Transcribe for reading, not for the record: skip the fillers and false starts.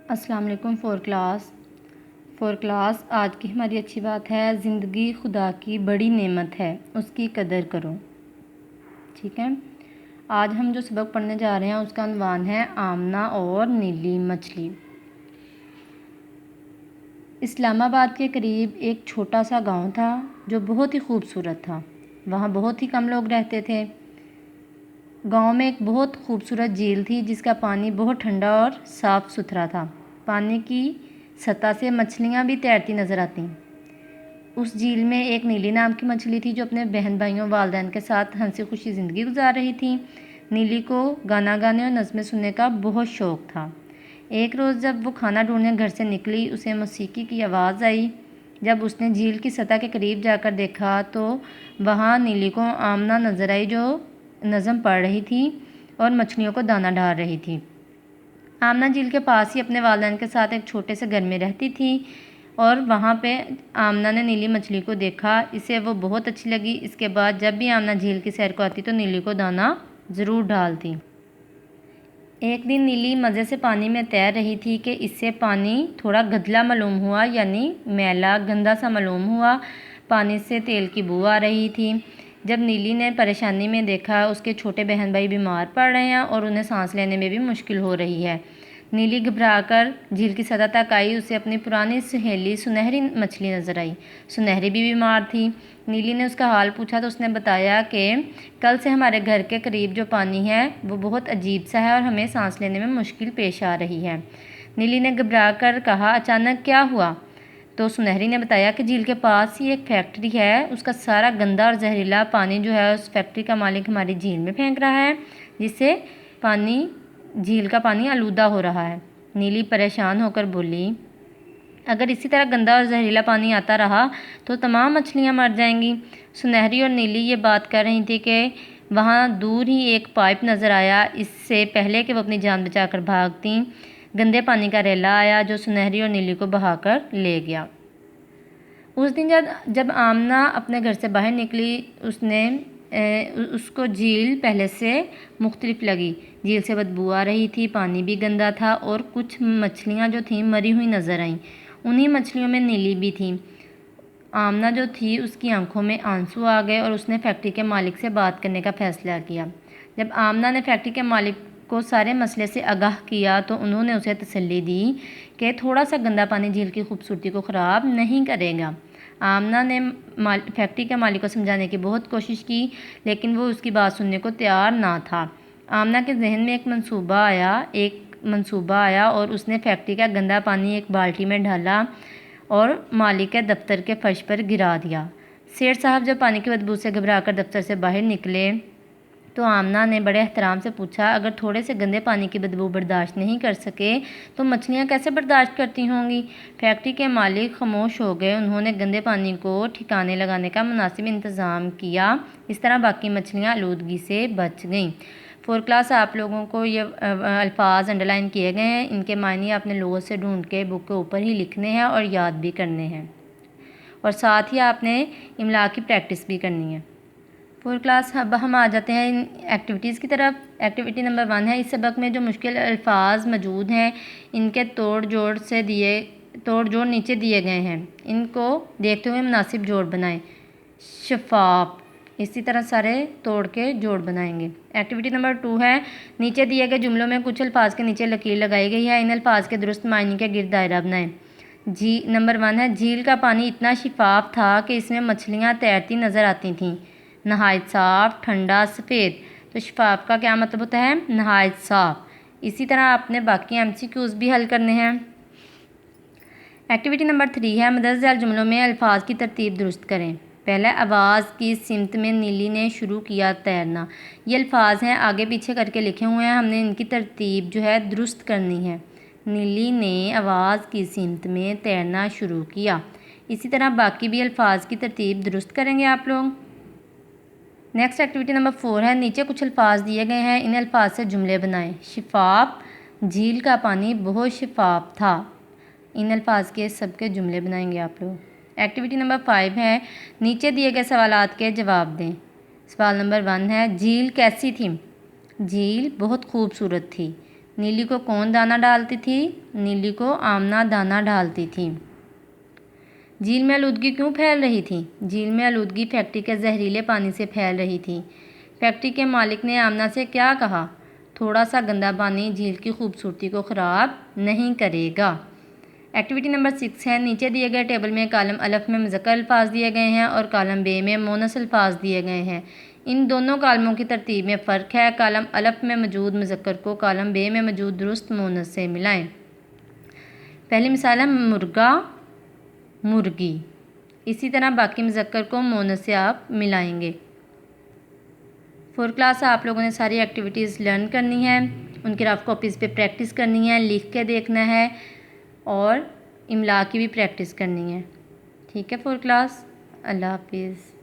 السلام علیکم four class آج کی ہماری اچھی بات ہے، زندگی خدا کی بڑی نعمت ہے، اس کی قدر کرو۔ ٹھیک ہے، آج ہم جو سبق پڑھنے جا رہے ہیں اس کا عنوان ہے آمنہ اور نیلی مچھلی۔ اسلام آباد کے قریب ایک چھوٹا سا گاؤں تھا جو بہت ہی خوبصورت تھا۔ وہاں بہت ہی کم لوگ رہتے تھے۔ گاؤں میں ایک بہت خوبصورت جھیل تھی جس کا پانی بہت ٹھنڈا اور صاف ستھرا تھا۔ پانی کی سطح سے مچھلیاں بھی تیرتی نظر آتیں۔ اس جھیل میں ایک نیلی نام کی مچھلی تھی جو اپنے بہن بھائیوں والدین کے ساتھ ہنسی خوشی زندگی گزار رہی تھی۔ نیلی کو گانا گانے اور نظمیں سننے کا بہت شوق تھا۔ ایک روز جب وہ کھانا ڈھونڈنے گھر سے نکلی، اسے موسیقی کی آواز آئی۔ جب اس نے جھیل کی سطح کے قریب جا کر دیکھا تو وہاں نیلی کو آمنہ نظر آئی جو نظم پڑھ رہی تھی اور مچھلیوں کو دانہ ڈال رہی تھی۔ آمنہ جھیل کے پاس ہی اپنے والدین کے ساتھ ایک چھوٹے سے گھر میں رہتی تھی اور وہاں پہ آمنہ نے نیلی مچھلی کو دیکھا، اسے وہ بہت اچھی لگی۔ اس کے بعد جب بھی آمنہ جھیل کی سیر کو آتی تو نیلی کو دانہ ضرور ڈالتی۔ ایک دن نیلی مزے سے پانی میں تیر رہی تھی کہ اس سے پانی تھوڑا گدلا معلوم ہوا، یعنی میلا گندا سا معلوم ہوا۔ پانی سے تیل کی بو آ رہی تھی۔ جب نیلی نے پریشانی میں دیکھا اس کے چھوٹے بہن بھائی بیمار پڑ رہے ہیں اور انہیں سانس لینے میں بھی مشکل ہو رہی ہے، نیلی گھبرا کر جھیل کی سطح تک آئی۔ اسے اپنی پرانی سہیلی سنہری مچھلی نظر آئی۔ سنہری بھی بیمار تھی۔ نیلی نے اس کا حال پوچھا تو اس نے بتایا کہ کل سے ہمارے گھر کے قریب جو پانی ہے وہ بہت عجیب سا ہے اور ہمیں سانس لینے میں مشکل پیش آ رہی ہے۔ نیلی نے گھبرا کر کہا، اچانک کیا ہوا؟ تو سنہری نے بتایا کہ جھیل کے پاس ہی ایک فیکٹری ہے، اس کا سارا گندا اور زہریلا پانی جو ہے اس فیکٹری کا مالک ہماری جھیل میں پھینک رہا ہے، جس سے جھیل کا پانی آلودہ ہو رہا ہے۔ نیلی پریشان ہو کر بولی، اگر اسی طرح گندا اور زہریلا پانی آتا رہا تو تمام مچھلیاں مر جائیں گی۔ سنہری اور نیلی یہ بات کر رہی تھی کہ وہاں دور ہی ایک پائپ نظر آیا۔ اس سے پہلے کہ وہ اپنی جان بچا کر بھاگتیں، گندے پانی کا ریلا آیا جو سنہری اور نیلی کو بہا کر لے گیا۔ اس دن جب آمنہ اپنے گھر سے باہر نکلی اس کو جھیل پہلے سے مختلف لگی۔ جھیل سے بدبو آ رہی تھی، پانی بھی گندا تھا اور کچھ مچھلیاں جو تھیں مری ہوئی نظر آئیں۔ انہی مچھلیوں میں نیلی بھی تھی۔ آمنہ جو تھی اس کی آنکھوں میں آنسو آ گئے اور اس نے فیکٹری کے مالک سے بات کرنے کا فیصلہ کیا۔ جب آمنہ نے فیکٹری کے مالک کو سارے مسئلے سے آگاہ کیا تو انہوں نے اسے تسلی دی کہ تھوڑا سا گندا پانی جھیل کی خوبصورتی کو خراب نہیں کرے گا۔ آمنہ نے فیکٹری کے مالک کو سمجھانے کی بہت کوشش کی لیکن وہ اس کی بات سننے کو تیار نہ تھا۔ آمنہ کے ذہن میں ایک منصوبہ آیا اور اس نے فیکٹری کا گندا پانی ایک بالٹی میں ڈالا اور مالک کے دفتر کے فرش پر گرا دیا۔ سیٹھ صاحب جب پانی کی بدبو سے گھبرا کر دفتر سے باہر نکلے تو آمنہ نے بڑے احترام سے پوچھا، اگر تھوڑے سے گندے پانی کی بدبو برداشت نہیں کر سکے تو مچھلیاں کیسے برداشت کرتی ہوں گی؟ فیکٹری کے مالک خاموش ہو گئے۔ انہوں نے گندے پانی کو ٹھکانے لگانے کا مناسب انتظام کیا۔ اس طرح باقی مچھلیاں آلودگی سے بچ گئیں۔ فور کلاس آپ لوگوں کو یہ الفاظ انڈر لائن کیے گئے ہیں، ان کے معنی آپ نے لوگوں سے ڈھونڈ کے بک کے اوپر ہی لکھنے ہیں اور یاد بھی کرنے ہیں، اور ساتھ ہی آپ نے املا کی پریکٹس بھی کرنی ہے۔ فور کلاس اب ہم آ جاتے ہیں ایکٹیویٹیز کی طرف۔ ایکٹیویٹی نمبر 1 ہے، اس سبق میں جو مشکل الفاظ موجود ہیں ان کے توڑ جوڑ نیچے دیے گئے ہیں، ان کو دیکھتے ہوئے مناسب جوڑ بنائیں۔ شفاف، اسی طرح سارے توڑ کے جوڑ بنائیں گے۔ ایکٹیویٹی نمبر 2 ہے، نیچے دیے گئے جملوں میں کچھ الفاظ کے نیچے لکیر لگائی گئی ہے، ان الفاظ کے درست معنی کے گرد دائرہ بنائیں۔ نمبر 1 ہے، جھیل کا پانی اتنا شفاف تھا کہ اس میں مچھلیاں تیرتی نظر آتی تھیں، نہایت صاف، ٹھنڈا، سفید۔ تو شفاف کا کیا مطلب ہوتا ہے؟ نہایت صاف۔ اسی طرح آپ نے باقی MCQs بھی حل کرنے ہیں۔ ایکٹیویٹی نمبر 3 ہے، مدرج ذیل جملوں میں الفاظ کی ترتیب درست کریں۔ پہلے آواز کی سمت میں نیلی نے شروع کیا تیرنا۔ یہ الفاظ ہیں، آگے پیچھے کر کے لکھے ہوئے ہیں، ہم نے ان کی ترتیب جو ہے درست کرنی ہے۔ نیلی نے آواز کی سمت میں تیرنا شروع کیا۔ اسی طرح باقی بھی الفاظ کی ترتیب درست کریں گے آپ لوگ۔ نیکسٹ ایکٹیویٹی نمبر 4 ہے، نیچے کچھ الفاظ دیے گئے ہیں، ان الفاظ سے جملے بنائیں۔ شفاف، جھیل کا پانی بہت شفاف تھا۔ ان الفاظ کے سب کے جملے بنائیں گے آپ لوگ۔ ایکٹیویٹی نمبر 5 ہے، نیچے دیے گئے سوالات کے جواب دیں۔ سوال نمبر 1 ہے، جھیل کیسی تھی؟ جھیل بہت خوبصورت تھی۔ نیلی کو کون دانہ ڈالتی تھی؟ نیلی کو آمنہ دانہ ڈالتی تھی۔ جھیل میں آلودگی کیوں پھیل رہی تھی؟ جھیل میں آلودگی فیکٹری کے زہریلے پانی سے پھیل رہی تھی۔ فیکٹری کے مالک نے آمنہ سے کیا کہا؟ تھوڑا سا گندا پانی جھیل کی خوبصورتی کو خراب نہیں کرے گا۔ ایکٹیویٹی نمبر 6 ہے، نیچے دیے گئے ٹیبل میں کالم الف میں مذکر الفاظ دیے گئے ہیں اور کالم بے میں مونث الفاظ دیے گئے ہیں۔ ان دونوں کالموں کی ترتیب میں فرق ہے۔ کالم الف میں موجود مذکر کو کالم بے میں موجود درست مونث سے ملائیں۔ پہلی مثال ہے مرغا، مرغی۔ اسی طرح باقی مذکر کو مونث سے آپ ملائیں گے۔ 4 کلاس آپ لوگوں نے ساری ایکٹیویٹیز لرن کرنی ہے، ان کی رف کاپیز پہ پریکٹس کرنی ہے، لکھ کے دیکھنا ہے اور املا کی بھی پریکٹس کرنی ہے۔ ٹھیک ہے 4 کلاس، اللہ حافظ۔